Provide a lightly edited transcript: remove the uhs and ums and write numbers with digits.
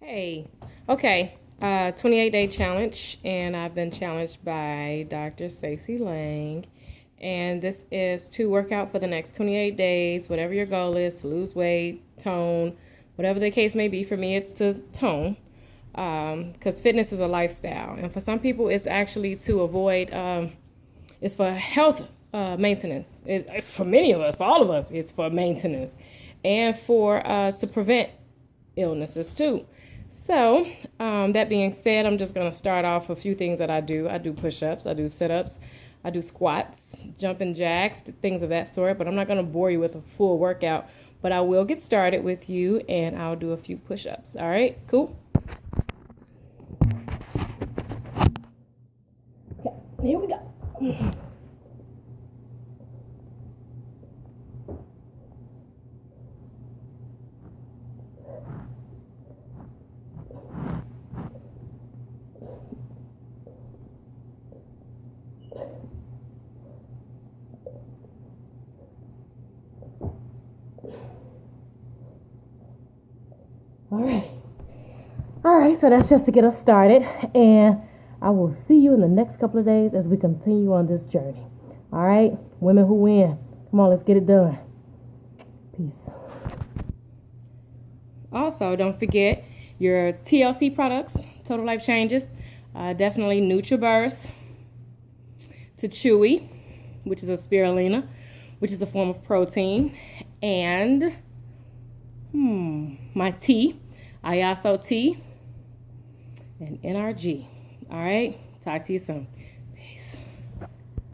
Hey, okay, 28-day challenge, and I've been challenged by Dr. Stacy Lang, and this is to work out for the next 28 days, whatever your goal is, to lose weight, tone, whatever the case may be. For me, it's to tone, because fitness is a lifestyle, and for some people, it's actually to avoid, it's for health maintenance. For many of us, for all of us, it's for maintenance, and for to prevent illnesses too. So, that being said, I'm just going to start off a few things that I do. I do push-ups, I do sit-ups, I do squats, jumping jacks, things of that sort. But I'm not going to bore you with a full workout. But I will get started with you, and I'll do a few push-ups. All right, cool. Okay, here we go. All right. All right, so that's just to get us started. And I will see you in the next couple of days as we continue on this journey. All right, women who win. Come on, let's get it done. Peace. Also, don't forget your TLC products, Total Life Changes. Definitely NutriBurst, to Chewy, which is a spirulina, which is a form of protein, and my tea, ISO tea, and NRG. All right, talk to you soon.